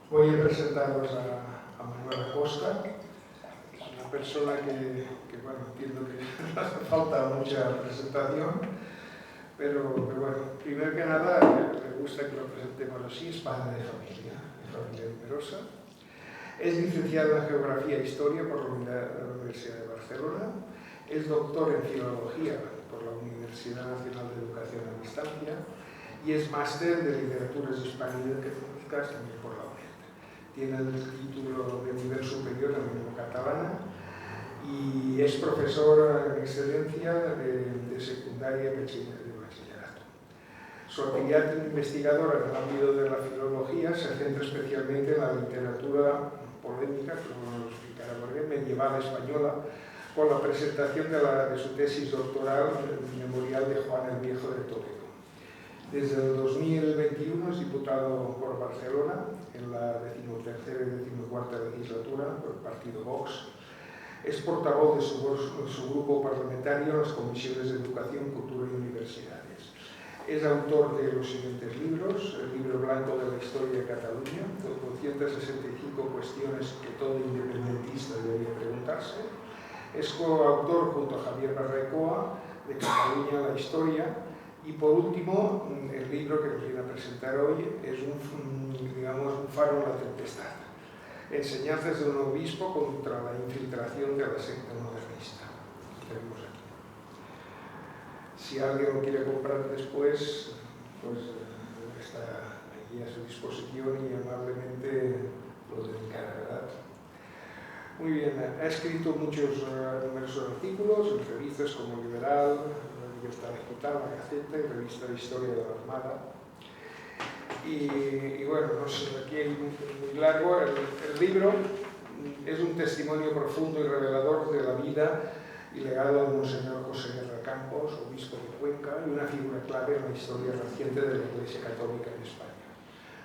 voy a presentaros a Manuel Acosta. Es una persona que bueno, entiendo que no hace falta mucha presentación, pero bueno, primero que nada, me gusta que lo presentemos así, es padre de familia numerosa. Es licenciado en Geografía e Historia por la Universidad de Barcelona. Es doctor en Filología por la Universidad Nacional de Educación a Distancia y es máster de Literaturas Hispano-Ibéricas también por la UNED. Tiene el título de nivel superior en lengua catalana y es profesor en excelencia de secundaria y bachillerato. Su actividad investigadora en el ámbito de la filología se centra especialmente en la literatura polémica, como lo explicará Borges, medieval española, con la presentación de su tesis doctoral en el Memorial de Juan el Viejo de Toledo. Desde el 2021 es diputado por Barcelona en la 13ª y 14ª legislatura por el partido Vox. Es portavoz de su grupo parlamentario en las comisiones de Educación, Cultura y Universidades. Es autor de los siguientes libros: el libro blanco de la historia de Cataluña, 265 cuestiones que todo independentista debería preguntarse. Es coautor junto a Javier Barracoa de Cataluña la historia. Y por último, el libro que nos viene a presentar hoy es un faro en la tempestad. Enseñanzas de un obispo contra la infiltración de la secta modernista. Tenemos aquí. Si alguien lo quiere comprar después, pues está aquí a su disposición y amablemente lo dedicará, ¿verdad? Muy bien, ha escrito numerosos artículos en revistas como Liberal, La Libertad Digital, La Gaceta y Revista de Historia de la Armada. Y bueno, no sé, aquí es muy largo. El libro es un testimonio profundo y revelador de la vida y legado de Monseñor José Guerra Campos, obispo de Cuenca, y una figura clave en la historia reciente de la Iglesia Católica en España.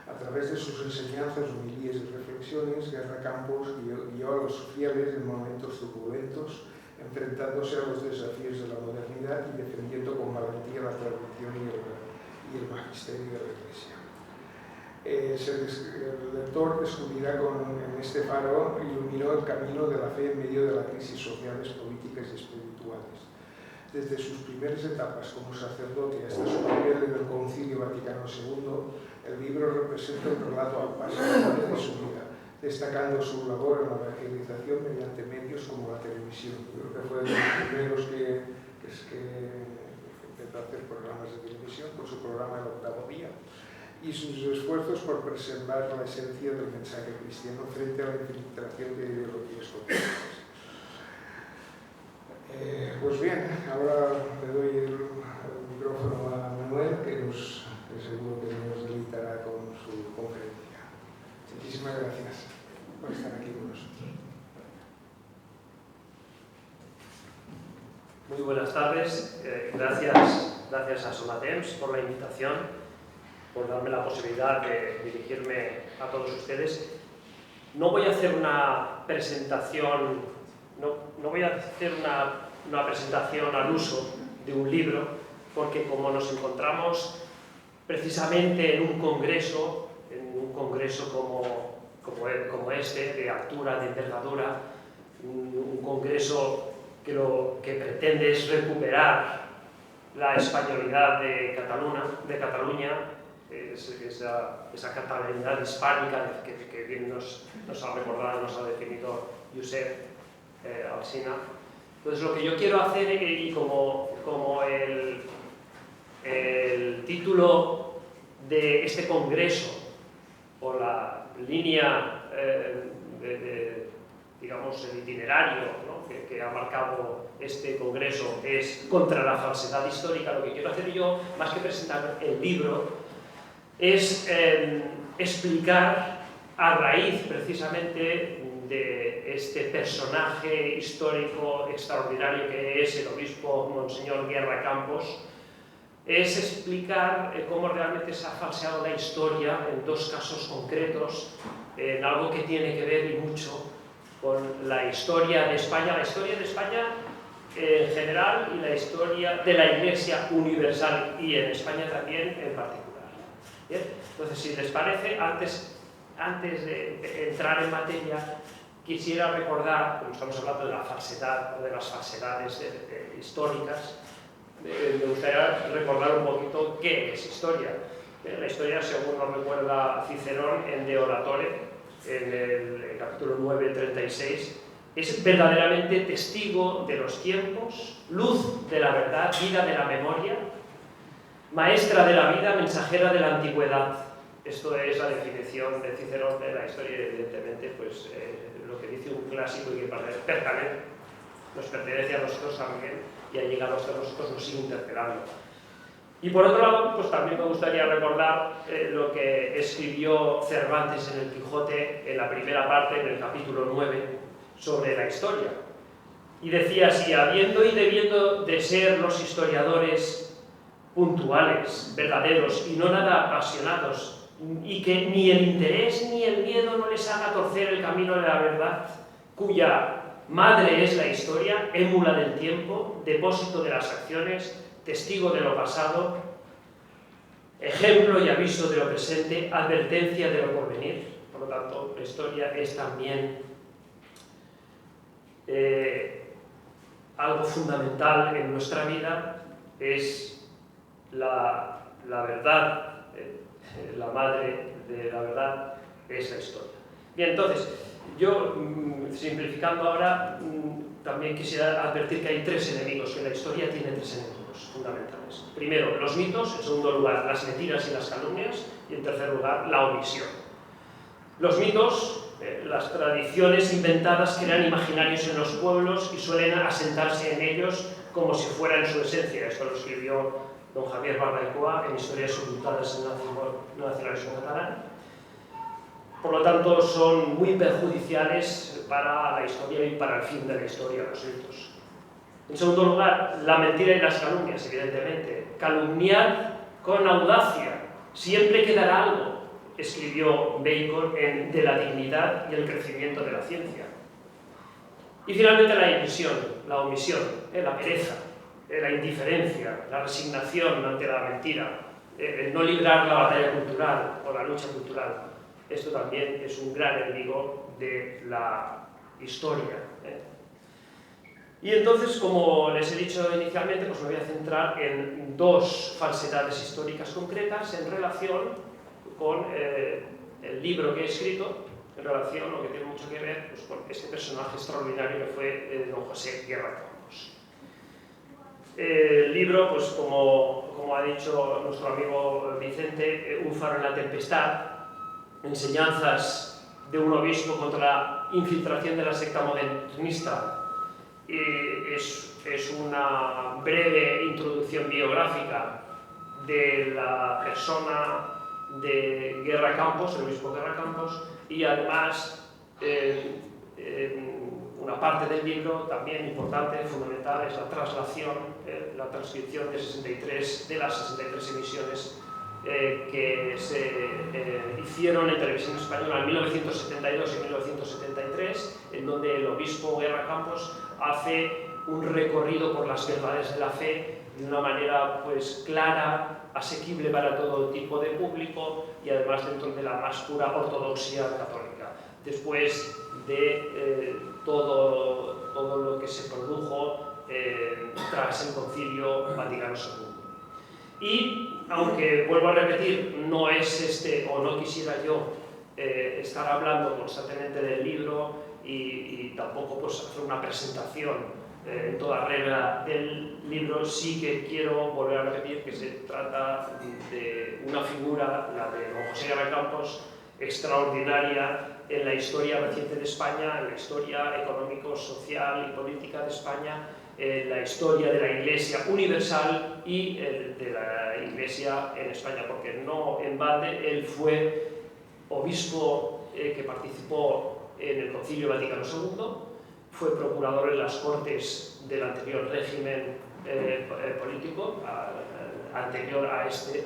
A través de sus enseñanzas, homilías y reflexiones, Guerra Campos guió a los fieles en momentos turbulentos, enfrentándose a los desafíos de la modernidad y defendiendo con valentía la tradición y el magisterio de la Iglesia. El lector descubrirá en este faro iluminó el camino de la fe en medio de las crisis sociales, políticas y espirituales. Desde sus primeras etapas como sacerdote hasta su papel en el Concilio Vaticano II, el libro representa un relato apasionante de su vida, destacando su labor en la evangelización mediante medios como la televisión. Creo que fue de los primeros que intentó hacer programas de televisión con su programa El Octavo Día, y sus esfuerzos por preservar la esencia del mensaje cristiano frente a la infiltración de ideologías políticas. Pues bien, ahora le doy el micrófono a Manuel, que seguro que nos deleitará con su conferencia. Muchísimas gracias por estar aquí con nosotros. Muy buenas tardes. Gracias a Somatemps por la invitación, por darme la posibilidad de dirigirme a todos ustedes. No voy a hacer una presentación, no voy a hacer una presentación al uso de un libro, porque como nos encontramos precisamente en un congreso como este, de altura, de envergadura, un congreso que lo que pretende es recuperar la españolidad de Cataluña, esa catalanidad hispánica que bien nos ha recordado, nos ha definido Josep Alsina. Entonces, lo que yo quiero hacer, y como el título de este congreso, o la línea, digamos, el itinerario, ¿no?, que ha marcado este congreso es contra la falsedad histórica, lo que quiero hacer yo, más que presentar el libro, es explicar a raíz precisamente de este personaje histórico extraordinario que es el obispo Monseñor Guerra Campos, es explicar cómo realmente se ha falseado la historia en dos casos concretos, en algo que tiene que ver y mucho con la historia de España en general y la historia de la Iglesia universal y en España también en particular. ¿Bien? Entonces, si les parece, antes de entrar en materia, quisiera recordar, como estamos hablando de la falsedad o de las falsedades históricas, me gustaría recordar un poquito qué es historia. La historia, según nos recuerda Cicerón en De Oratore, en el capítulo 9:36, es verdaderamente testigo de los tiempos, luz de la verdad, vida de la memoria, maestra de la vida, mensajera de la antigüedad. Esto es la definición de Cicerón de la historia, evidentemente, pues lo que dice un clásico y que nos pertenece a nosotros también y al llegar hasta nosotros nos sigue interpelando. Y por otro lado, pues también me gustaría recordar lo que escribió Cervantes en el Quijote, en la primera parte, en el capítulo 9, sobre la historia. Y decía así: habiendo y debiendo de ser los historiadores puntuales, verdaderos y no nada apasionados, y que ni el interés ni el miedo no les haga torcer el camino de la verdad, cuya madre es la historia, émula del tiempo, depósito de las acciones, testigo de lo pasado, ejemplo y aviso de lo presente, advertencia de lo porvenir. Por lo tanto, la historia es también algo fundamental en nuestra vida, es la verdad, la madre de la verdad es la historia. Bien, entonces, yo, simplificando ahora, también quisiera advertir que hay tres enemigos, que la historia tiene tres enemigos fundamentales. Primero, los mitos; en segundo lugar, las mentiras y las calumnias; y en tercer lugar, la omisión. Los mitos, las tradiciones inventadas, crean imaginarios en los pueblos y suelen asentarse en ellos como si fuera en su esencia. Esto lo escribió don Javier Barbacoa en Historias ocultadas en el nacionalismo catalán. Por lo tanto, son muy perjudiciales para la historia y para el fin de la historia, los mitos. En segundo lugar, la mentira y las calumnias, evidentemente. Calumniar con audacia, siempre quedará algo, escribió Bacon en De la dignidad y el crecimiento de la ciencia. Y finalmente la omisión, la pereza, la indiferencia, la resignación ante la mentira, el no librar la batalla cultural o la lucha cultural. Esto también es un gran enemigo de la historia. Y entonces, como les he dicho inicialmente, pues me voy a centrar en dos falsedades históricas concretas en relación con el libro que he escrito, en relación, lo que tiene mucho que ver, pues, con este personaje extraordinario que fue don José Guerra Campos. El libro, pues como ha dicho nuestro amigo Vicente, Un faro en la tempestad, enseñanzas de un obispo contra la infiltración de la secta modernista. Es una breve introducción biográfica de la persona de Guerra Campos, el obispo Guerra Campos, y además una parte del libro también importante, fundamental, es la traslación, la transcripción de las 63 emisiones que se hicieron en televisión española en 1972 y 1973, en donde el obispo Guerra Campos hace un recorrido por las verdades de la fe de una manera pues clara, asequible para todo tipo de público y además dentro de la más pura ortodoxia católica. Después de todo lo que se produjo tras el Concilio Vaticano II. Y, aunque vuelvo a repetir, no es o no quisiera yo estar hablando constantemente del libro y tampoco pues, hacer una presentación en toda regla del libro, sí que quiero volver a repetir que se trata de una figura, la de don José Guerra Campos, extraordinaria en la historia reciente de España, en la historia económico, social y política de España, en la historia de la Iglesia universal y de la Iglesia en España, porque no en balde él fue obispo que participó en el Concilio Vaticano II, fue procurador en las Cortes del anterior régimen político, anterior a este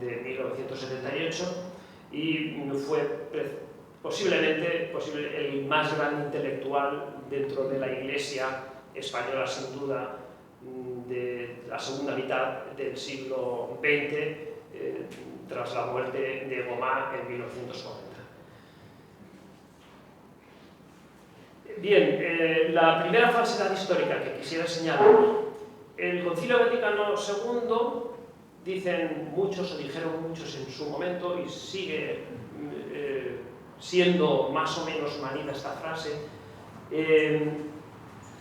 de 1978, y fue posiblemente el más gran intelectual dentro de la Iglesia española, sin duda, de la segunda mitad del siglo XX, tras la muerte de Gomá en 1940. Bien, la primera falsedad histórica que quisiera señalar: el Concilio Vaticano II, dicen muchos o dijeron muchos en su momento, y sigue siendo más o menos manida esta frase,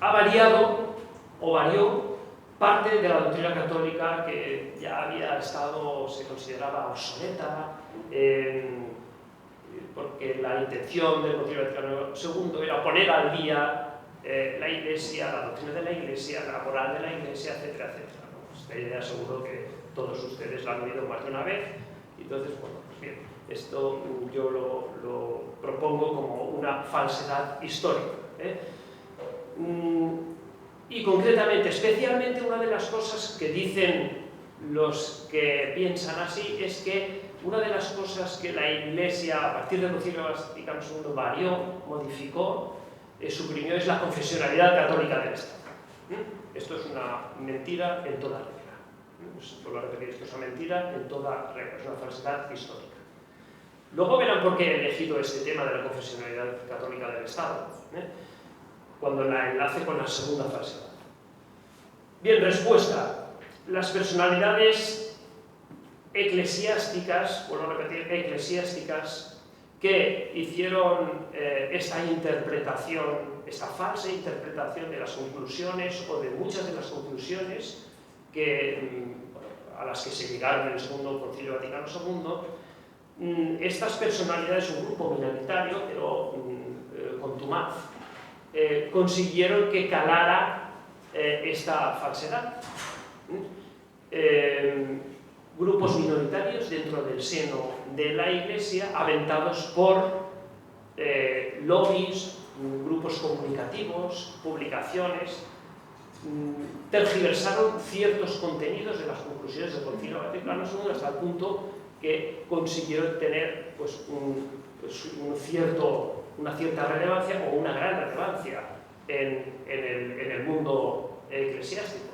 ha variado o varió parte de la doctrina católica que ya había estado, se consideraba obsoleta, porque la intención del Concilio Vaticano II era poner al día la Iglesia, la doctrina de la Iglesia, la moral de la Iglesia, etcétera, etcétera, ¿no? Esta idea seguro que todos ustedes la han oído más de una vez. Entonces, bueno, pues bien, esto yo lo propongo como una falsedad histórica, y concretamente, especialmente, una de las cosas que dicen los que piensan así es que una de las cosas que la Iglesia, a partir del Concilio Vaticano II, varió, modificó, suprimió, es la confesionalidad católica del Estado. Esto es una mentira en toda regla. Vuelvo a repetir, esto es una mentira en toda regla, es una falsedad histórica. Luego verán por qué he elegido este tema de la confesionalidad católica del Estado, cuando la enlace con la segunda falsedad. Bien, respuesta. Las personalidades eclesiásticas, vuelvo a repetir, eclesiásticas, que hicieron esta interpretación, esta falsa interpretación de las conclusiones o de muchas de las conclusiones a las que se llegaron en el Segundo Concilio Vaticano II, estas personalidades, un grupo minoritario, pero contumaz, consiguieron que calara esta falsedad. Grupos minoritarios dentro del seno de la Iglesia, aventados por lobbies, grupos comunicativos, publicaciones, tergiversaron ciertos contenidos de las conclusiones del Concilio Vaticano II hasta el punto que consiguieron tener pues, una cierta relevancia o una gran relevancia en el mundo eclesiástico.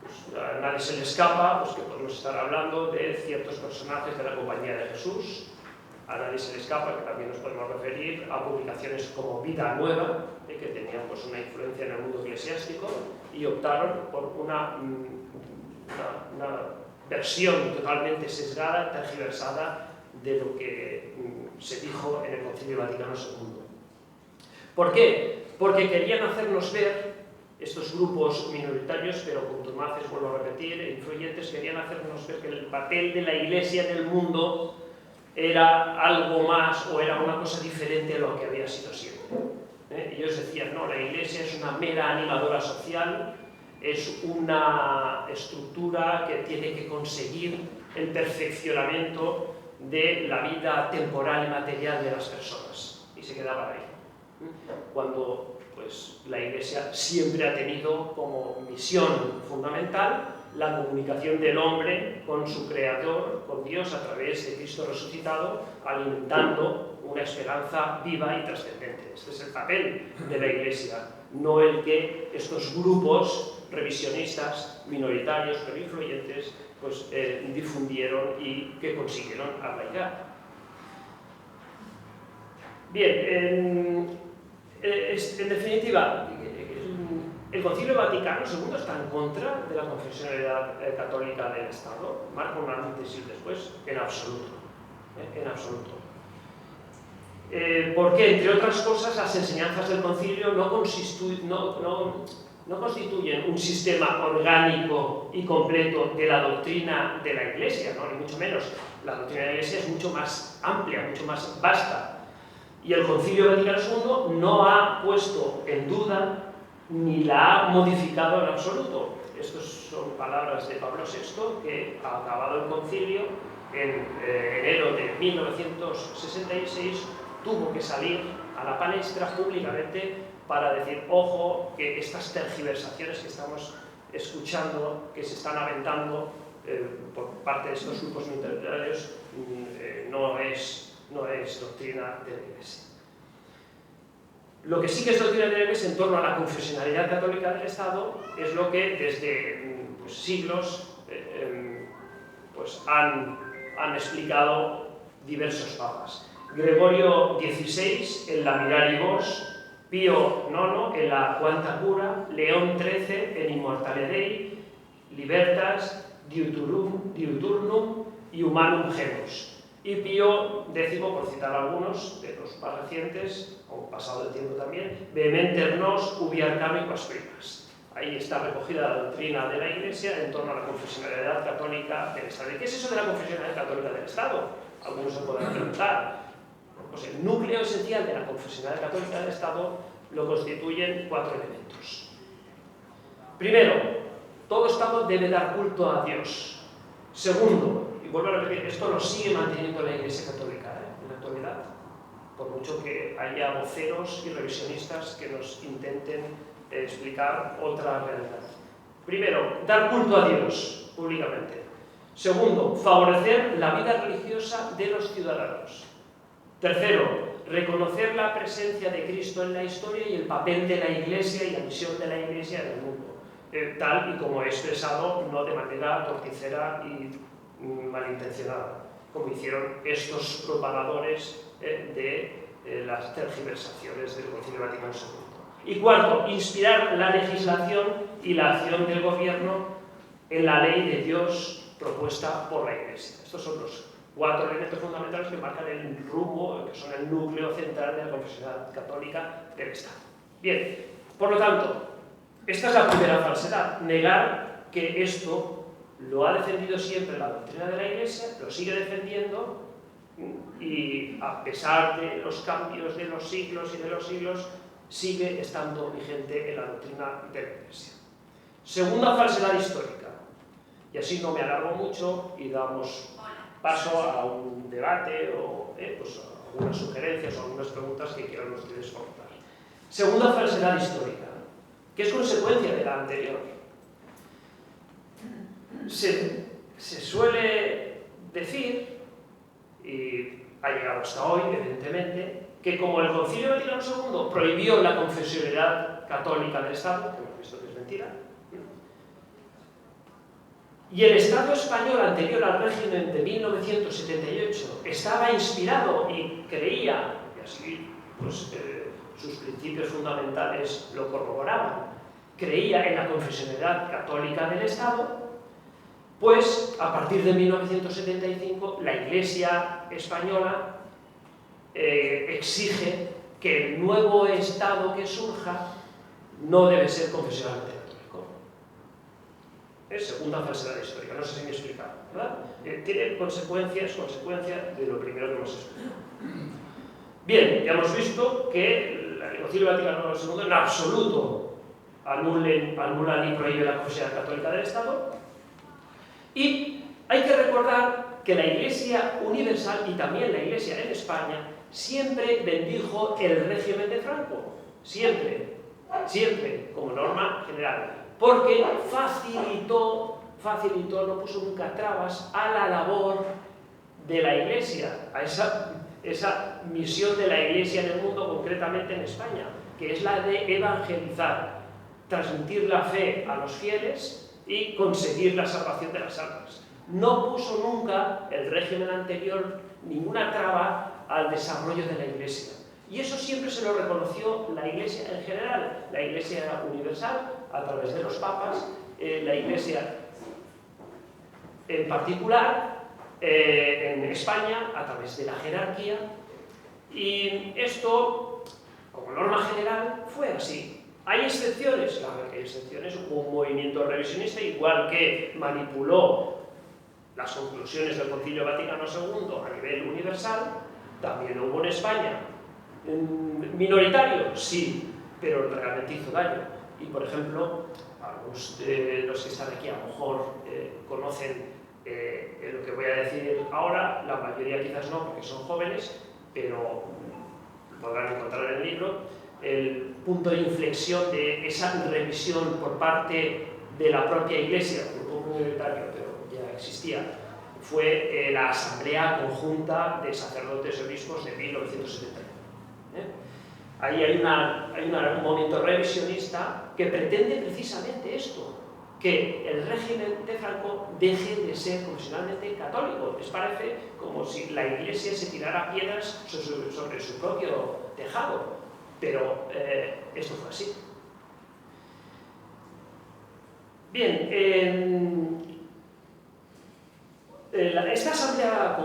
Pues a nadie se le escapa pues, que podemos estar hablando de ciertos personajes de la Compañía de Jesús. A nadie se le escapa que también nos podemos referir a publicaciones como Vida Nueva, que tenían pues, una influencia en el mundo eclesiástico y optaron por una versión totalmente sesgada, tergiversada de lo que se dijo en el Concilio Vaticano II. ¿Por qué? Porque querían hacernos ver, estos grupos minoritarios, pero contumaces, vuelvo a repetir, influyentes, querían hacernos ver que el papel de la Iglesia en el mundo era algo más o era una cosa diferente a lo que había sido siempre. Ellos decían, no, la Iglesia es una mera animadora social, es una estructura que tiene que conseguir el perfeccionamiento de la vida temporal y material de las personas. Y se quedaba ahí. Cuando pues, la Iglesia siempre ha tenido como misión fundamental la comunicación del hombre con su Creador, con Dios, a través de Cristo resucitado, alimentando una esperanza viva y trascendente. Este es el papel de la Iglesia, no el que estos grupos revisionistas, minoritarios, pero influyentes, pues, difundieron y que consiguieron arraigar. Bien, en definitiva, el Concilio Vaticano II está en contra de la confesionalidad católica del Estado. Marca un antes y un después, en absoluto. En absoluto. Porque, entre otras cosas, las enseñanzas del Concilio no constituyen un sistema orgánico y completo de la doctrina de la Iglesia, ¿no? Ni mucho menos. La doctrina de la Iglesia es mucho más amplia, mucho más vasta. Y el Concilio Vaticano II no ha puesto en duda ni la ha modificado en absoluto. Estas son palabras de Pablo VI, que ha acabado el concilio en enero de 1966, tuvo que salir a la palestra públicamente para decir, ojo, que estas tergiversaciones que estamos escuchando, que se están aventando por parte de estos grupos minoritarios, no es doctrina de la Iglesia. Lo que sí que es doctrina de la Iglesia en torno a la confesionalidad católica del Estado es lo que desde siglos pues han explicado diversos papas. Gregorio XVI en la Miraribus, Pío IX en la Quanta Cura, León XIII en Immortale Dei, Libertas, Diuturnum y Humanum Genus. Y Pío X, por citar algunos de los más recientes, o pasado el tiempo también, Vehementer nos ubi arcano quas primas. Ahí está recogida la doctrina de la Iglesia en torno a la confesionalidad católica del Estado. ¿Y qué es eso de la confesionalidad católica del Estado? Algunos se podrán preguntar. Pues el núcleo esencial de la confesionalidad católica del Estado lo constituyen 4 elementos. Primero, todo Estado debe dar culto a Dios. Segundo, y vuelvo a repetir, esto lo sigue manteniendo la Iglesia Católica en la actualidad, por mucho que haya voceros y revisionistas que nos intenten explicar otra realidad. Primero, dar culto a Dios públicamente. Segundo, favorecer la vida religiosa de los ciudadanos. Tercero, reconocer la presencia de Cristo en la historia y el papel de la Iglesia y la misión de la Iglesia en el mundo, tal y como he expresado, no de manera torticera y malintencionada, como hicieron estos propagadores de las tergiversaciones del Concilio Vaticano II. Y cuarto, inspirar la legislación y la acción del gobierno en la ley de Dios propuesta por la Iglesia. Estos son los 4 elementos fundamentales que marcan el rumbo, que son el núcleo central de la confesionalidad católica del Estado. Bien, por lo tanto, esta es la primera falsedad, negar que esto lo ha defendido siempre la doctrina de la Iglesia, lo sigue defendiendo y a pesar de los cambios de los siglos y de los siglos, sigue estando vigente en la doctrina de la Iglesia. Segunda falsedad histórica, y así no me alargo mucho y damos paso a un debate o pues algunas sugerencias o algunas preguntas que quieran ustedes formular. Segunda falsedad histórica, que es consecuencia de la anterior. Se suele decir, y ha llegado hasta hoy, evidentemente, que como el Concilio Vaticano II prohibió la confesionalidad católica del Estado, que hemos visto que es mentira, y el Estado español anterior al régimen de 1978 estaba inspirado y creía, y así pues, sus principios fundamentales lo corroboraban, creía en la confesionalidad católica del Estado, pues a partir de 1975 la Iglesia española exige que el nuevo Estado que surja no debe ser confesionalmente católico. Es segunda falsedad histórica, no sé si me he explicado, ¿verdad? Tiene consecuencias de lo primero que hemos explicado. Bien, ya hemos visto que el Concilio Vaticano II en absoluto anula ni prohíbe la confesionalidad católica del Estado. Y hay que recordar que la Iglesia universal y también la Iglesia en España siempre bendijo el régimen de Franco, siempre, como norma general, porque facilitó, no puso nunca trabas a la labor de la Iglesia, a esa misión de la Iglesia en el mundo, concretamente en España, que es la de evangelizar, transmitir la fe a los fieles y conseguir la salvación de las almas. No puso nunca el régimen anterior ninguna traba al desarrollo de la Iglesia. Y eso siempre se lo reconoció la Iglesia en general, la Iglesia universal, a través de los papas, la Iglesia en particular, en España, a través de la jerarquía. Y esto, como norma general, fue así. ¿Hay excepciones? Claro que hay excepciones. Hubo un movimiento revisionista, igual que manipuló las conclusiones del Concilio Vaticano II a nivel universal, también hubo en España. ¿Minoritario? Sí, pero realmente hizo daño. Y, por ejemplo, algunos de los que están aquí a lo mejor conocen lo que voy a decir ahora, la mayoría quizás no, porque son jóvenes, pero lo podrán encontrar en el libro, el punto de inflexión de esa revisión por parte de la propia Iglesia, un poco minoritario, pero ya existía, fue la Asamblea Conjunta de Sacerdotes y Obispos de 1971. Ahí hay un movimiento revisionista que pretende precisamente esto, que el régimen de Franco deje de ser profesionalmente católico. Les parece como si la Iglesia se tirara piedras sobre su propio tejado, pero esto fue así. Bien, esta asamblea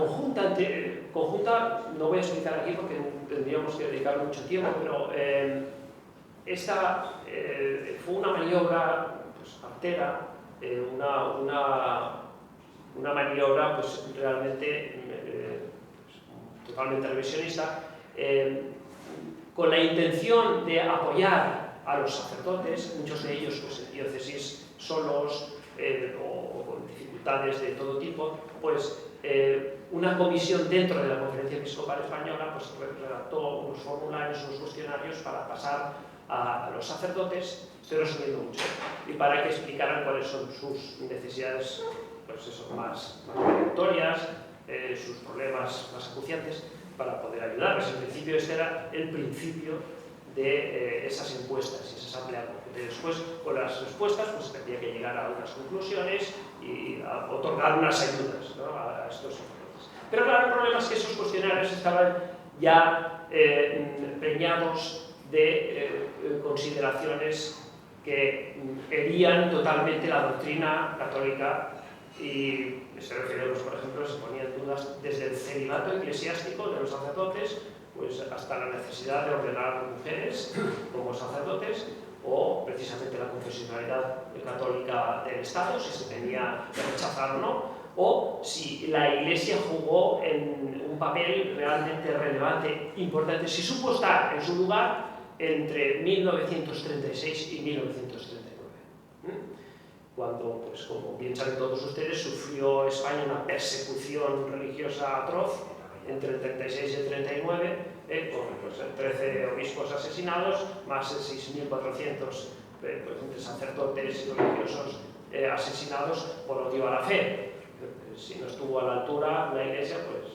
conjunta, no voy a explicar aquí porque tendríamos que dedicar mucho tiempo, pero esta fue una maniobra pues, artera, una maniobra pues, realmente totalmente revisionista, con la intención de apoyar a los sacerdotes, muchos de ellos pues, en diócesis solos o con dificultades de todo tipo, pues una comisión dentro de la Conferencia Episcopal Española pues, redactó unos formularios, unos cuestionarios para pasar a los sacerdotes, estoy resumiendo mucho, y para que explicaran cuáles son sus necesidades pues eso, más perentorias, sus problemas más acuciantes, para poder ayudarles. En principio este era el principio de esas encuestas y esa asamblea. Después, con las respuestas, pues tendría que llegar a unas conclusiones y a otorgar unas ayudas, ¿no?, a estos sacerdotes. Pero claro, el problema es que esos cuestionarios estaban ya preñados de consideraciones que herían totalmente la doctrina católica y se refiere, por ejemplo, se ponían dudas desde el celibato eclesiástico de los sacerdotes pues hasta la necesidad de ordenar a mujeres como sacerdotes o precisamente la confesionalidad católica del Estado, si se tenía que rechazar o no, o si la Iglesia jugó en un papel realmente relevante, importante, si supo estar en su lugar entre 1936 y 1939. Cuando, pues, como bien saben todos ustedes, sufrió España una persecución religiosa atroz entre el 36 y el 39, con pues, 13 obispos asesinados, más de 6.400 pues, sacerdotes y religiosos asesinados por odio a la fe. Si no estuvo a la altura la Iglesia, pues,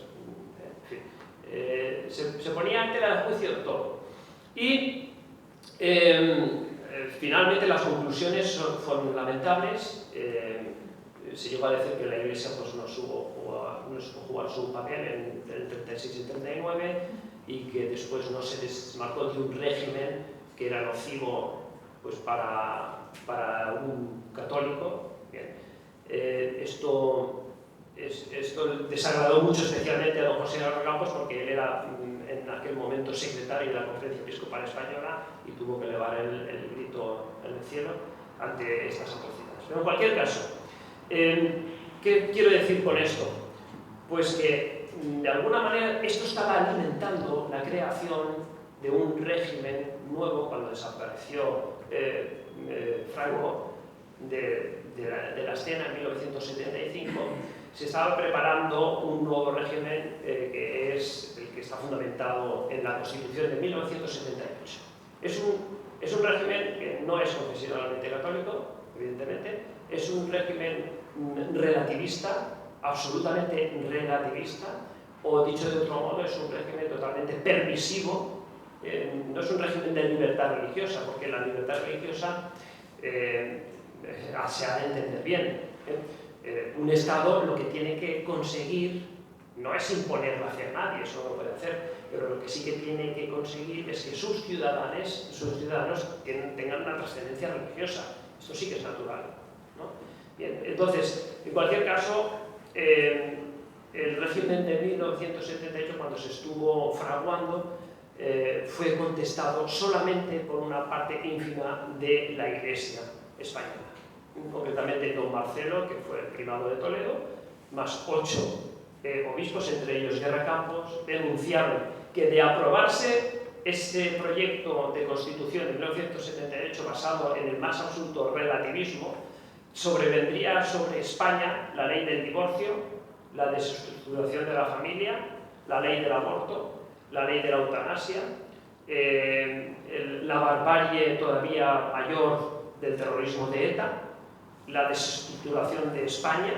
en fin, se ponía ante el juicio de todo. Y finalmente las conclusiones fueron lamentables. Se llegó a decir que la Iglesia pues, no supo jugar su papel entre el 36 y el 39 y que después no se desmarcó de un régimen que era nocivo pues, para un católico. Bien. Esto desagradó mucho especialmente a don José Garro Campos porque él era en aquel momento secretario de la Conferencia Episcopal Española y tuvo que elevar el grito en el cielo ante estas atrocidades. Pero en cualquier caso, ¿qué quiero decir con esto? Pues que de alguna manera esto estaba alimentando la creación de un régimen nuevo cuando desapareció Franco de la escena en 1975. Se estaba preparando un nuevo régimen que es el que está fundamentado en la Constitución de 1978. Es un régimen que no es confesionalmente católico, evidentemente, es un régimen relativista, absolutamente relativista, o dicho de otro modo, es un régimen totalmente permisivo. No es un régimen de libertad religiosa, porque la libertad religiosa se ha de entender bien. Un Estado lo que tiene que conseguir no es imponer la fe a nadie, eso no lo puede hacer, pero lo que sí que tiene que conseguir es que sus ciudadanos tengan una trascendencia religiosa. Esto sí que es natural, ¿no? Bien, entonces, en cualquier caso, el régimen de 1978, cuando se estuvo fraguando, fue contestado solamente por una parte ínfima de la Iglesia española. Concretamente don Marcelo, que fue el primado de Toledo, más 8 obispos, entre ellos Guerra Campos, denunciaron que de aprobarse este proyecto de Constitución de 1978 basado en el más absoluto relativismo, sobrevendría sobre España la ley del divorcio, la desestructuración de la familia, la ley del aborto, la ley de la eutanasia, la barbarie todavía mayor del terrorismo de ETA, la desestructuración de España,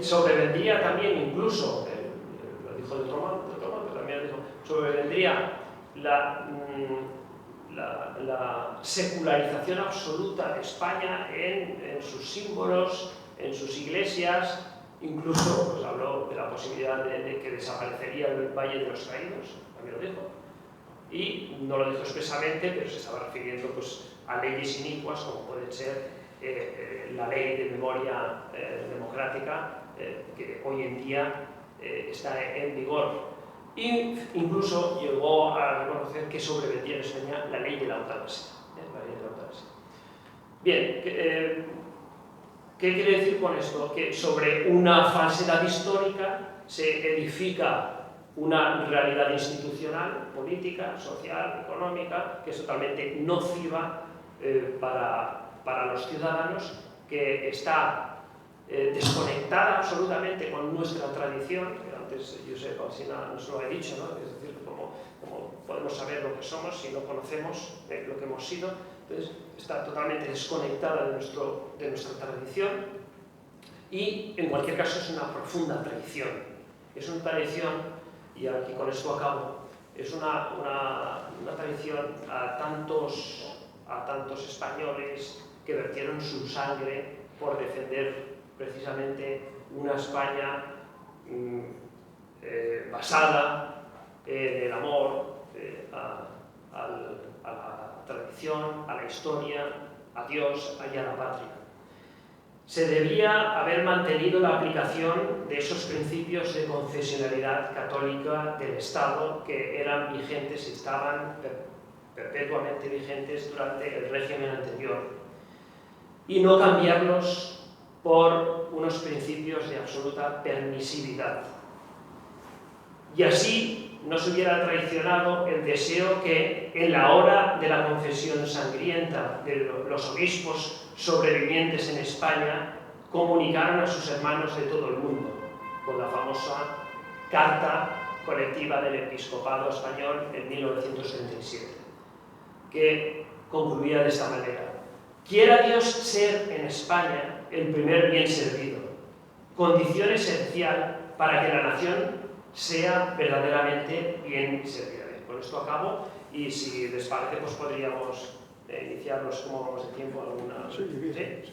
sobrevendría también incluso, lo dijo de otro modo, pero también dijo, sobrevendría la secularización absoluta de España en sus símbolos, en sus iglesias, incluso pues, habló de la posibilidad de que desaparecería el Valle de los Caídos, también lo dijo, y no lo dijo expresamente, pero se estaba refiriendo pues, a leyes inicuas como puede ser la ley de memoria democrática que hoy en día está en vigor. Incluso llegó a reconocer que sobrevendía en España la ley de la eutanasia. Bien, ¿qué quiere decir con esto? Que sobre una falsedad histórica se edifica una realidad institucional, política, social, económica, que es totalmente nociva para los ciudadanos, que está desconectada absolutamente con nuestra tradición. Antes Josep Alsina nos lo ha dicho, ¿no? Es decir, ¿cómo podemos saber lo que somos si no conocemos lo que hemos sido? Entonces, está totalmente desconectada de nuestra tradición y, en cualquier caso, es una profunda traición. Es una traición, y aquí con esto acabo, es una traición a tantos españoles que vertieron su sangre por defender precisamente una España basada en el amor a la tradición, a la historia, a Dios y a la patria. Se debía haber mantenido la aplicación de esos principios de confesionalidad católica del Estado que eran vigentes y estaban perpetuamente vigentes durante el régimen anterior, y no cambiarlos por unos principios de absoluta permisividad. Y así no se hubiera traicionado el deseo que, en la hora de la confesión sangrienta de los obispos sobrevivientes en España, comunicaron a sus hermanos de todo el mundo, con la famosa Carta Colectiva del Episcopado Español en 1937, que concluía de esta manera: quiera Dios ser en España el primer bien servido, condición esencial para que la nación sea verdaderamente bien servida. Con esto acabo, y si les parece, pues podríamos iniciarnos, como vamos de tiempo, alguna... Sí, bien. ¿Sí?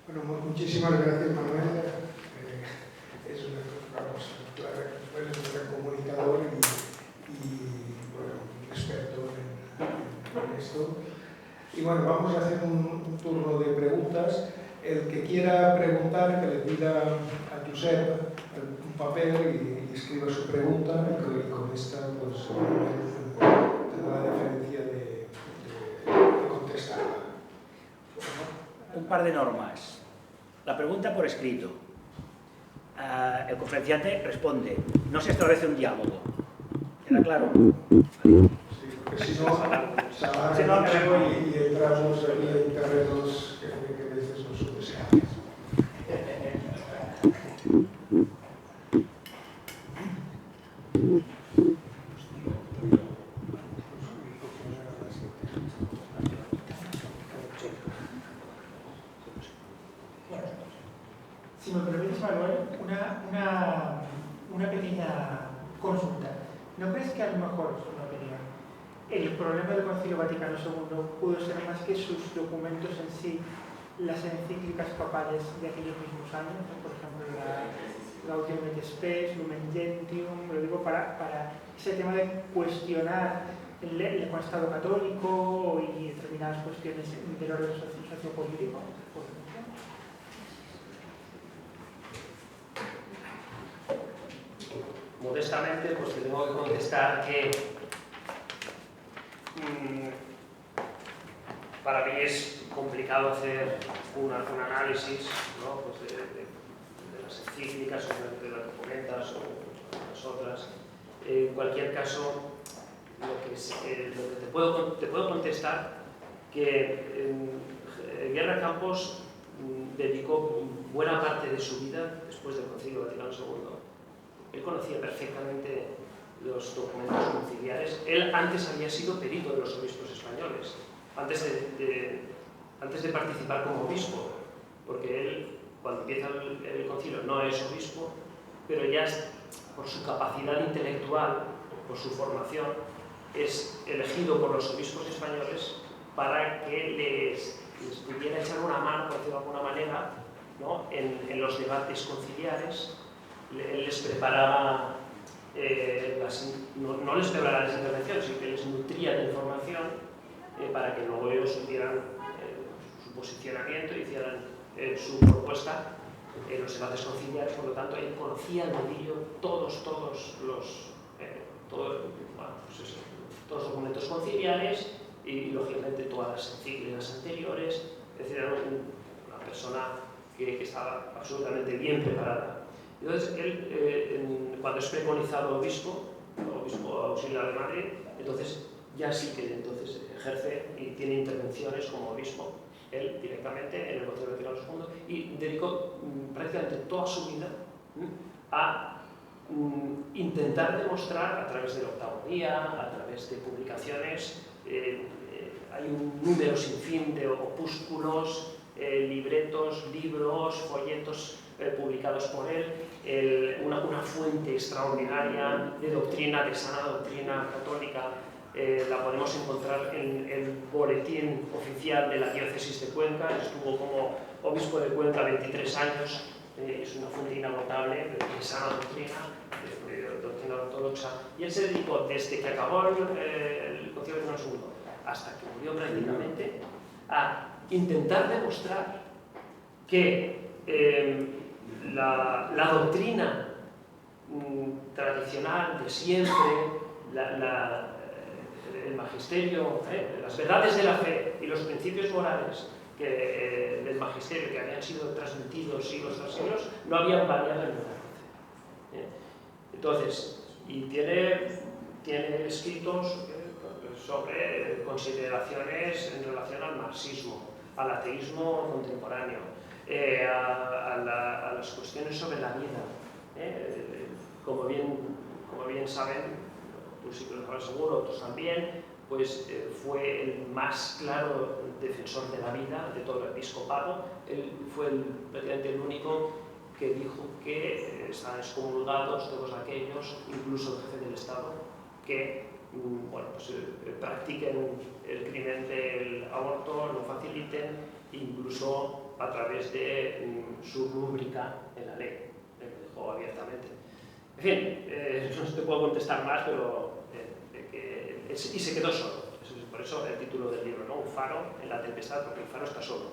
Bueno, muchísimas gracias, Manuel. Es un gran comunicador y bueno, un experto en esto. Y bueno, vamos a hacer un turno de preguntas. El que quiera preguntar, que le pida a Josep un papel y escriba su pregunta, y con esta pues tendrá la deferencia de contestarla. Un par de normas. La pregunta por escrito. El conferenciante responde. No se establece un diálogo. ¿Queda claro? Sí, porque si no, se alarga mucho y entramos aquí en terrenos que a veces no son deseables. Si me permites, Manuel, una pequeña consulta. ¿No crees que a lo mejor, es una opinión, el problema del Concilio Vaticano II pudo ser más que sus documentos en sí, las encíclicas papales de aquellos mismos años? Por ejemplo, la Gaudium et Spes, Lumen Gentium, lo digo para ese tema de cuestionar el Estado católico y determinadas cuestiones del orden sociopolítico, por ejemplo. Modestamente, pues te tengo que contestar que para mí es complicado hacer un análisis, ¿no? Pues de las encíclicas o de las que comentas o de las otras. En cualquier caso, lo que te puedo contestar que Guerra Campos dedicó buena parte de su vida, después del Concilio Vaticano II. Él conocía perfectamente los documentos conciliares. Él antes había sido perito de los obispos españoles, antes de participar como obispo, porque él, cuando empieza el concilio, no es obispo, pero ya por su capacidad intelectual, por su formación, es elegido por los obispos españoles para que les pudiera echar una mano, por decirlo de alguna manera, ¿no? en los debates conciliares. Él les preparaba, no les preparaba las intervenciones, sino que les nutría de información para que luego ellos supieran su posicionamiento y hicieran su propuesta en los debates conciliares. Por lo tanto, él conocía al dedillo todos los documentos conciliares y lógicamente todas las encíclicas anteriores. Es decir, era una persona que estaba absolutamente bien preparada. Entonces, él, cuando es preconizado obispo auxiliar de Madrid, entonces ya sí que entonces ejerce y tiene intervenciones como obispo, él directamente en el Concilio Vaticano II, y dedicó prácticamente toda su vida a intentar demostrar a través del octavo día, a través de publicaciones, hay un número sin fin de opúsculos, libretos, libros, folletos publicados por él, una fuente extraordinaria de doctrina, de sana doctrina católica. La podemos encontrar en el boletín oficial de la diócesis de Cuenca. Estuvo como obispo de Cuenca 23 años, es una fuente inagotable de sana doctrina, de doctrina ortodoxa, y él se dedicó desde que acabó el Concilio Vaticano II hasta que murió prácticamente a intentar demostrar que la doctrina tradicional de siempre, el magisterio, las verdades de la fe y los principios morales del magisterio que habían sido transmitidos siglos tras siglos, no habían variado en nada. Entonces, y tiene escritos sobre consideraciones en relación al marxismo, al ateísmo contemporáneo, a las cuestiones sobre la vida. Como bien saben, tú sí que lo sabes seguro, otros también, pues fue el más claro defensor de la vida de todo el episcopado. Él fue prácticamente el único que dijo que están excomulgados todos aquellos, incluso el jefe del Estado, que practiquen el crimen del aborto, lo faciliten, incluso a través de su rúbrica en la ley, lo dijo abiertamente. En fin, no te puedo contestar más, pero y se quedó solo. Por eso el título del libro, ¿no? Un faro en la tempestad, porque el faro está solo.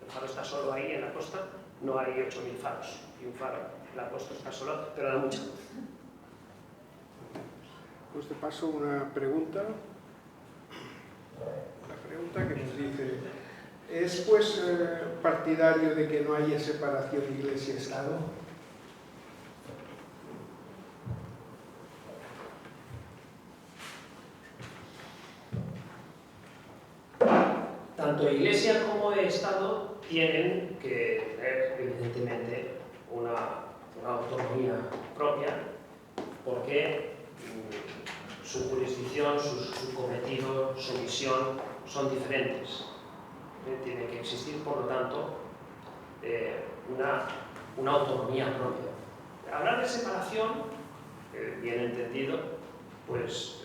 El faro está solo ahí en la costa, no hay 8.000 faros, y un faro en la costa está solo, pero da mucha luz. Pues te paso una pregunta. La pregunta que nos dice: ¿es pues partidario de que no haya separación Iglesia-Estado? Tanto Iglesia como Estado tienen que tener, evidentemente, una autonomía propia, porque su jurisdicción, su cometido, su misión son diferentes. Tiene que existir, por lo tanto, una autonomía propia. Hablar de separación, bien entendido, pues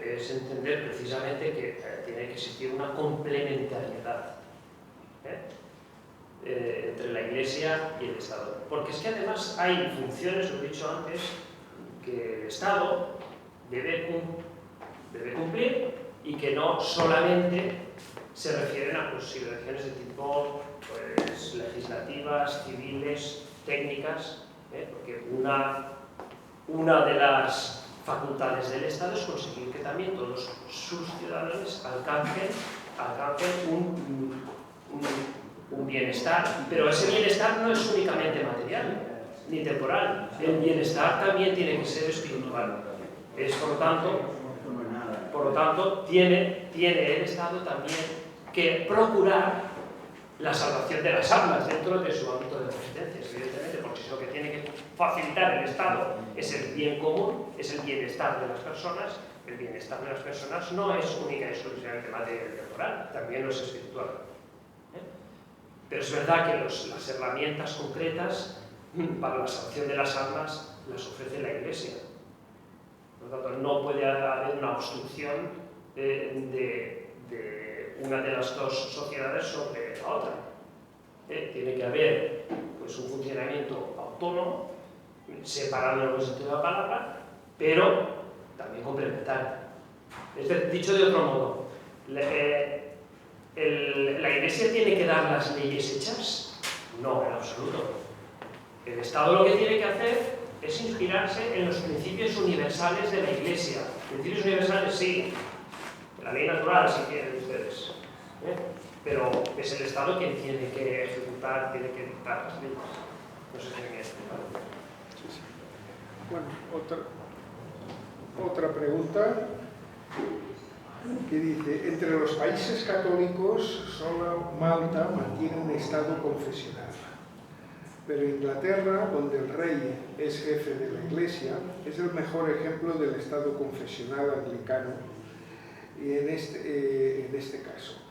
es entender precisamente que tiene que existir una complementariedad entre la Iglesia y el Estado. Porque es que además hay funciones, lo he dicho antes, que el Estado debe cumplir y que no solamente se refieren a consideraciones de tipo legislativas, civiles, técnicas, porque una de las facultades del Estado es conseguir que también todos sus ciudadanos alcancen un bienestar, pero ese bienestar no es únicamente material ni temporal, el bienestar también tiene que ser espiritual. Por lo tanto, tiene el Estado también que procurar la salvación de las almas dentro de su ámbito de competencias, evidentemente, porque es lo que tiene que facilitar el Estado es el bien común, es el bienestar de las personas. El bienestar de las personas no es única y exclusivamente material y temporal, también lo es espiritual. Pero es verdad que las herramientas concretas para la salvación de las almas las ofrece la Iglesia. Por lo tanto, no puede haber una obstrucción de una de las dos sociedades sobre la otra. Tiene que haber pues, un funcionamiento autónomo, separado en el sentido de la palabra, pero también complementario. Dicho de otro modo, ¿la Iglesia tiene que dar las leyes hechas? No, en absoluto. El Estado lo que tiene que hacer es inspirarse en los principios universales de la Iglesia. Principios universales, sí. La ley natural, si quieren ustedes. Pero es el Estado quien tiene que ejecutar, tiene que dictar las leyes. No se tiene que explicar. Sí, sí. Bueno, otra pregunta que dice, entre los países católicos solo Malta mantiene un Estado confesional, pero Inglaterra, donde el rey es jefe de la Iglesia, es el mejor ejemplo del Estado confesional anglicano en este caso.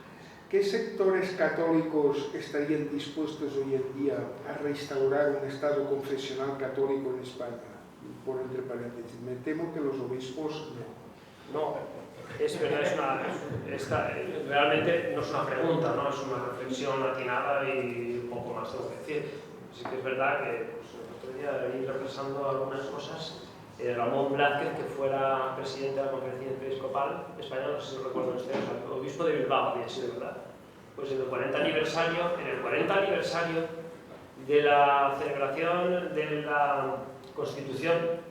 ¿Qué sectores católicos estarían dispuestos hoy en día a restaurar un Estado confesional católico en España? Por entre paréntesis, me temo que los obispos no. No, es verdad, realmente no es una pregunta, ¿no? Es una reflexión atinada y un poco más tengo que decir. Sí que es verdad que pues, el otro día ahí repasando algunas cosas, Ramón Blázquez, que fuera presidente de la Conferencia Episcopal Española, no sé si lo recuerdan ustedes, el obispo de Bilbao, había sido, ¿verdad? Pues en el 40 aniversario de la celebración de la Constitución,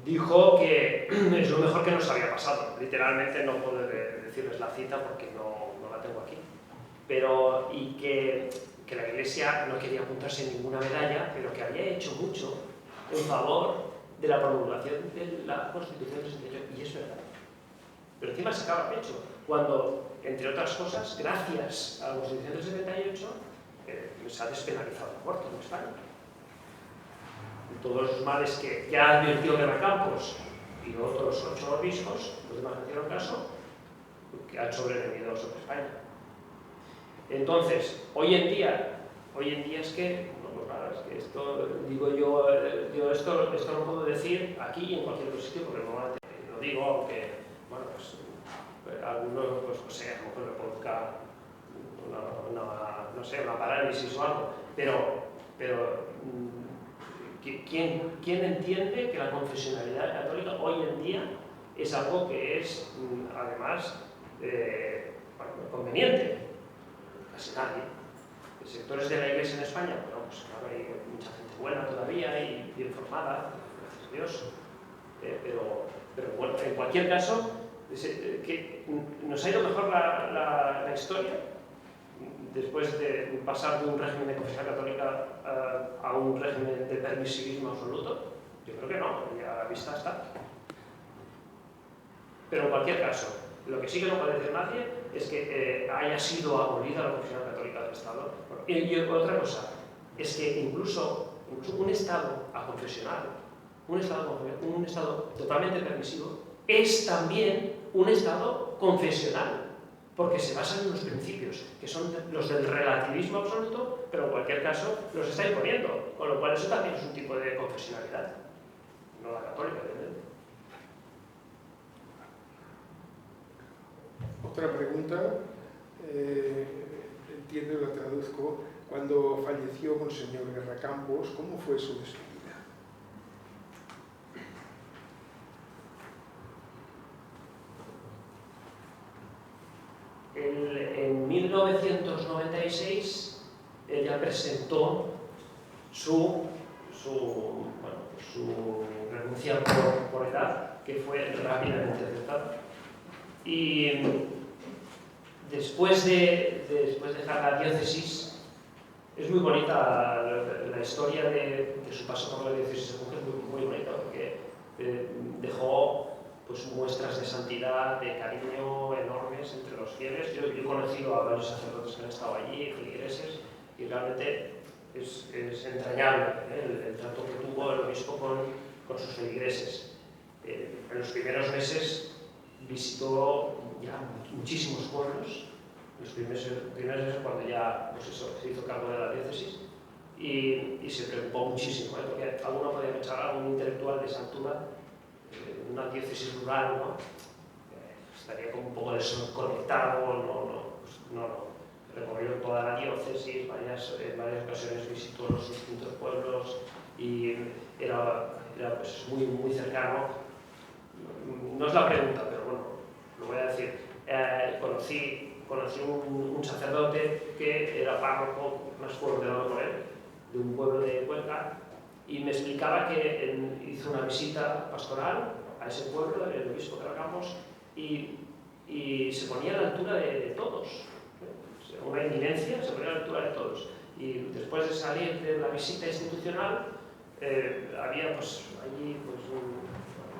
dijo que es lo mejor que nos había pasado. Literalmente no puedo decirles la cita porque no la tengo aquí. Pero, y que la Iglesia no quería apuntarse en ninguna medalla, pero que había hecho mucho en favor de la promulgación de la Constitución del 68. Y es verdad. Pero encima se acaba pecho, cuando, entre otras cosas, gracias a la Constitución del 78, se ha despenalizado el aborto en España. Todos los males que ya advirtió Guerra Campos y otros 8 obispos, los demás no hicieron caso, que han sobrevenido sobre España. Entonces, hoy en día es que, no, pues nada, es que esto, digo yo esto no puedo decir aquí y en cualquier otro sitio, porque normalmente lo digo, aunque, bueno, pues, algunos, pues, no sé, a lo mejor le produzca una parálisis o algo, pero ¿quién entiende que la confesionalidad católica hoy en día es algo que es, además, conveniente? Casi nadie. Los sectores de la Iglesia en España, bueno, pues claro, hay mucha gente buena todavía y bien formada, gracias a Dios. Pero bueno, en cualquier caso, que nos ha ido mejor la historia después de pasar de un régimen de confesión católica a un régimen de permisivismo absoluto. Yo creo que no, ya a la vista está. Pero en cualquier caso, lo que sí que no puede decir nadie es que haya sido abolida la confesión católica del Estado. Y otra cosa, es que incluso un Estado aconfesional, un Estado totalmente permisivo, es también un Estado confesional, porque se basan en unos principios, que son los del relativismo absoluto, pero en cualquier caso los está imponiendo, con lo cual eso también es un tipo de confesionalidad, no la católica, evidentemente. Otra pregunta, entiendo y la traduzco. Cuando falleció Monseñor Guerra Campos, ¿cómo fue su despedida? En 1996 ella presentó su renuncia por edad, que fue rápidamente aceptada. Y después de dejar la diócesis, es muy bonita la historia de su paso por la diócesis de Múnich, muy bonita, porque dejó pues, muestras de santidad, de cariño enormes entre los fieles. Yo he conocido a varios sacerdotes que han estado allí, feligreses, y realmente es entrañable, el trato que tuvo el obispo con sus feligreses. En los primeros meses visitó ya muchísimos pueblos, los primeros meses cuando ya pues eso, se hizo cargo de la diócesis, y se preocupó muchísimo, porque alguno podía pensar, algún intelectual de esa altura, una diócesis rural, ¿no? Estaría como un poco desconectado, no. Recorrió toda la diócesis, en varias ocasiones visitó los distintos pueblos y era pues, muy cercano. No es la pregunta, pero bueno, lo voy a decir. Conocí un sacerdote que era párroco, más fue ordenado por él, de un pueblo de Cuenca, y me explicaba que hizo una visita pastoral a ese pueblo, el obispo de Ramos, y se ponía a la altura de todos. Una eminencia, se ponía a la altura de todos. Y después de salir de la visita institucional, había pues, allí pues,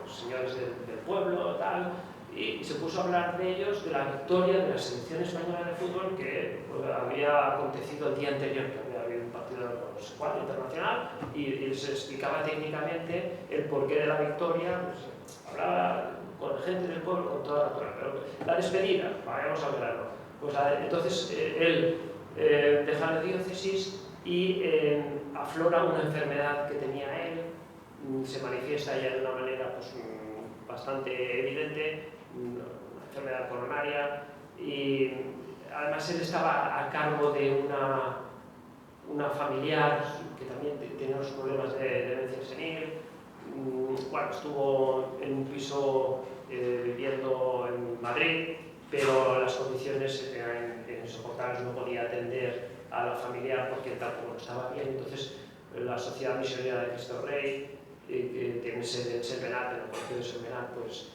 los señores del pueblo, tal, y se puso a hablar de ellos, de la victoria de la selección española de fútbol que pues, había acontecido el día anterior, que había habido un partido no sé cuál, internacional, y se explicaba técnicamente el porqué de la victoria, pues, hablaba con la gente del pueblo, con toda la altura. Pero la despedida, vayamos a verlo. Pues entonces él deja la diócesis y aflora una enfermedad que tenía él, se manifiesta ya de una manera pues, bastante evidente, una enfermedad coronaria, y además él estaba a cargo de una familiar que también tenía unos problemas de demencia senil. Bueno, estuvo en un piso viviendo en Madrid, pero las condiciones eran insoportables, no podía atender a la familiar porque tampoco estaba bien. Entonces la Sociedad Misionera de Cristo Rey, que tiene sede en Sentmenat, en el colegio de Sentmenat, pues,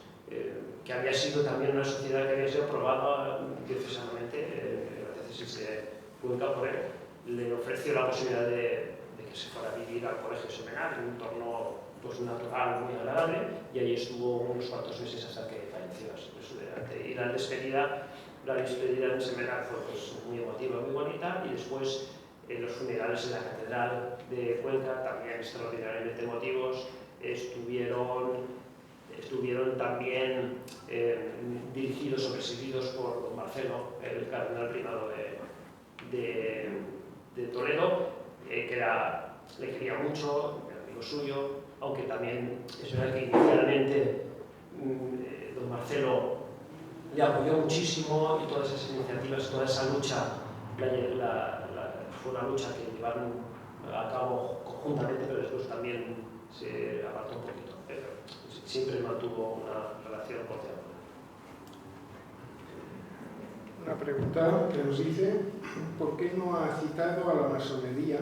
que había sido también una sociedad que había sido aprobada diocesamente, la diócesis de Cuenca por él, le ofreció la posibilidad de que se fuera a vivir al colegio de Sentmenat, en un entorno pues, natural, muy agradable, y allí estuvo unos cuantos meses hasta que falleció. Y la despedida en Sentmenat fue pues, muy emotiva, muy bonita, y después los funerales en la Catedral de Cuenca, también extraordinariamente emotivos, estuvieron también dirigidos o presididos por don Marcelo, el cardenal primado de Toledo, que le quería mucho, era amigo suyo, aunque también es verdad que inicialmente don Marcelo le apoyó muchísimo, y todas esas iniciativas, toda esa lucha, fue una lucha que llevaron a cabo conjuntamente, pero después también se apartó un poquito, pero siempre mantuvo una relación cordial. Una pregunta que nos dice, ¿por qué no ha citado a la masonería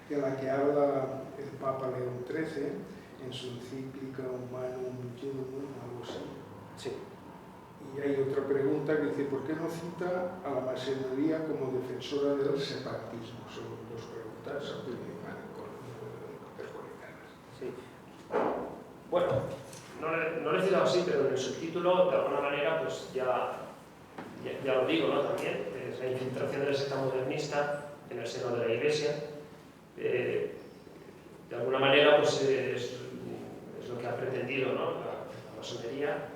de la que habla el Papa León XIII en su encíclica Humanum Genus, algo así? Sí. Y hay otra pregunta que dice, ¿por qué no cita a la masonería como defensora del separatismo? Son dos preguntas perjudicadas. Sí. Bueno, no lo he citado así, pero en el subtítulo, de alguna manera, pues ya lo digo, ¿no? También, es la infiltración de la secta modernista en el seno de la Iglesia. De alguna manera, pues es lo que ha pretendido, ¿no? la masonería.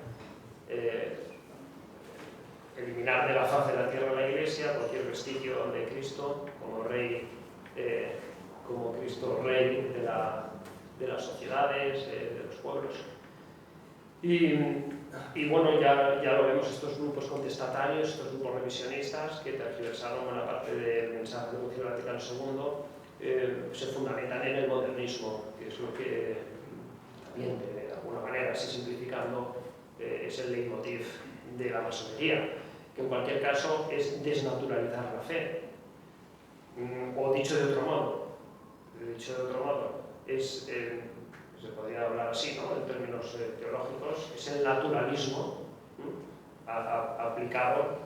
Eliminar de la faz de la tierra la Iglesia cualquier vestigio de Cristo como Rey, como Cristo Rey de las sociedades, de los pueblos. Y bueno, ya lo vemos, estos grupos contestatarios, estos grupos revisionistas que tergiversaron buena parte del mensaje del Concilio Vaticano II, se fundamentan en el modernismo, que es lo que también, de alguna manera, así simplificando, es el leitmotiv de la masonería, que en cualquier caso es desnaturalizar la fe. O dicho de otro modo, es, se podría hablar así, ¿no? En términos teológicos, es el naturalismo aplicado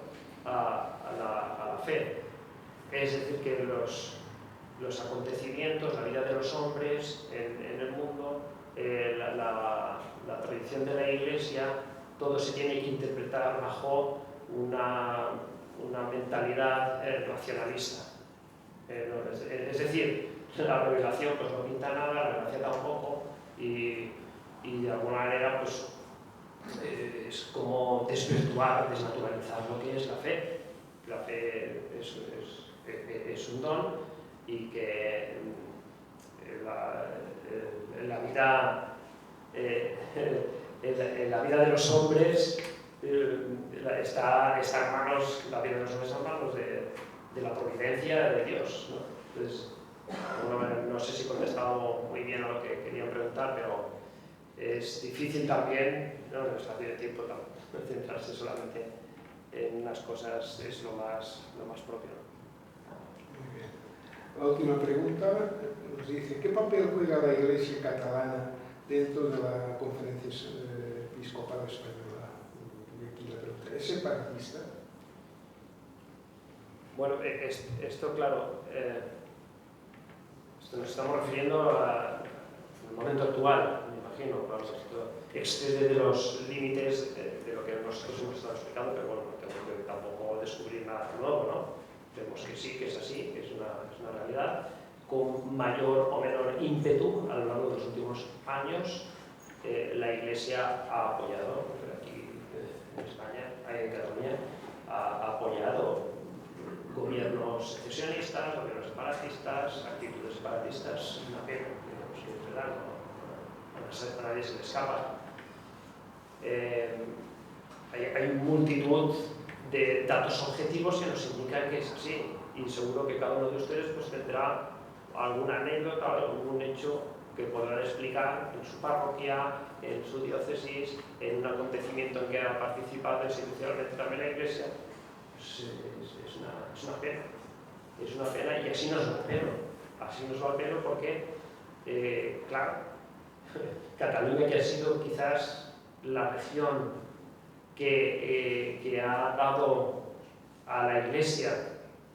a la fe. Es decir, que los acontecimientos, la vida de los hombres en el mundo, la tradición de la Iglesia, todo se tiene que interpretar bajo una mentalidad racionalista. Es decir, la revelación pues no pinta nada, la revelación tampoco, y de alguna manera pues es como desvirtuar, desnaturalizar lo que es la fe. La fe es un don y que en la vida de los hombres está en manos, la vida de los hombres está en manos de la providencia de Dios, ¿no? Entonces, no sé si he contestado muy bien a lo que querían preguntar, pero es difícil también, no está bien tiempo centrarse solamente en unas cosas, es lo más propio. Muy bien. La última pregunta nos dice: ¿qué papel juega la Iglesia catalana dentro de la Conferencia Episcopal Española? Y aquí la pregunta: ¿es separatista? Bueno, esto claro, esto nos estamos refiriendo al momento actual, me imagino, claro, esto excede de los límites de lo que nosotros hemos estado explicando, pero bueno, no tengo que tampoco descubrir nada nuevo, ¿no? Vemos que sí, que es así, que es una realidad, con mayor o menor ímpetu a lo largo de los últimos años. La Iglesia ha apoyado, aquí en España, en Cataluña, ha apoyado gobiernos secesionistas, gobiernos separatistas, actitudes separatistas. Es una pena, digamos, que es verdad, a nadie se le escapa. Hay multitud de datos objetivos que nos indican que es así, y seguro que cada uno de ustedes pues, tendrá alguna anécdota, algún hecho que podrán explicar en su parroquia, en su diócesis, en un acontecimiento en que ha participado institucionalmente también la Iglesia. Pues, es una pena. Es una pena, y así nos va el pelo. Así nos va el pelo porque, claro, Cataluña, que ha sido quizás la región que ha dado a la Iglesia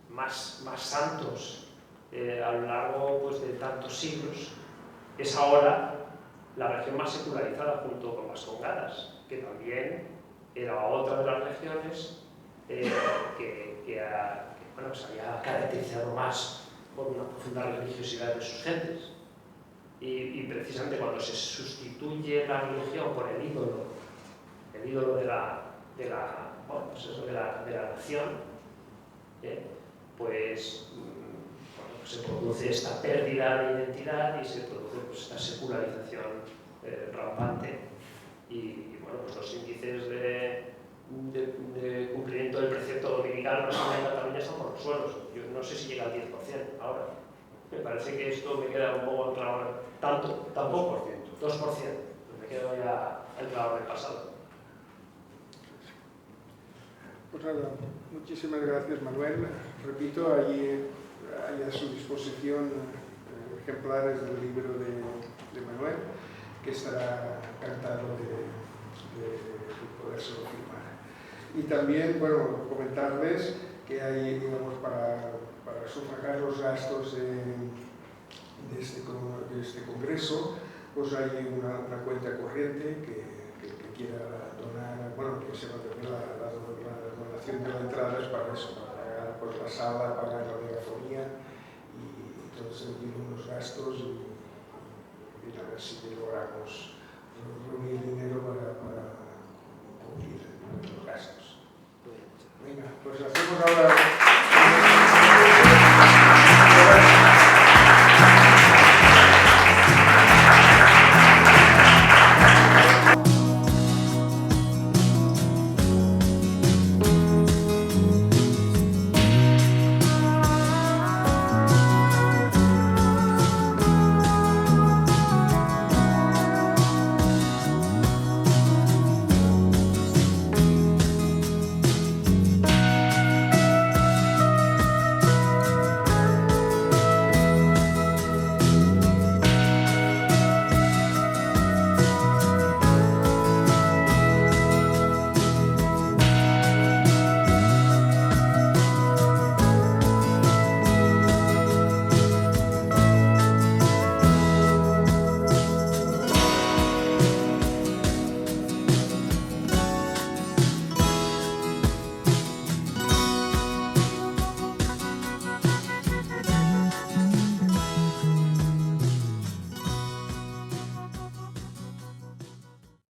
más santos a lo largo pues, de tantos siglos, es ahora la región más secularizada junto con las congadas, que también era otra de las regiones que se había caracterizado más por una profunda religiosidad de sus gentes. Y precisamente cuando se sustituye la religión por el ídolo de la nación, pues se produce esta pérdida de identidad y se produce pues, esta secularización rampante. Y bueno, pues los índices de cumplimiento del precepto dominical en Cataluña están por los suelos. Yo no sé si llega al 10% ahora. Me parece que esto me queda un poco anclado, tampoco, 2%. Me quedo ya anclado en el pasado. Pues nada, muchísimas gracias, Manuel. Repito, allí hay a su disposición ejemplares del libro de Manuel, que estará encantado de podérselo firmar. Y también, bueno, comentarles que hay, digamos, para sufragar los gastos de este congreso, pues hay una cuenta corriente que quiera donar, bueno, que se va a tener la donación de la entrada es para eso, para pagar pues, la sala, pagar la megafonía y entonces unos gastos y a ver si logramos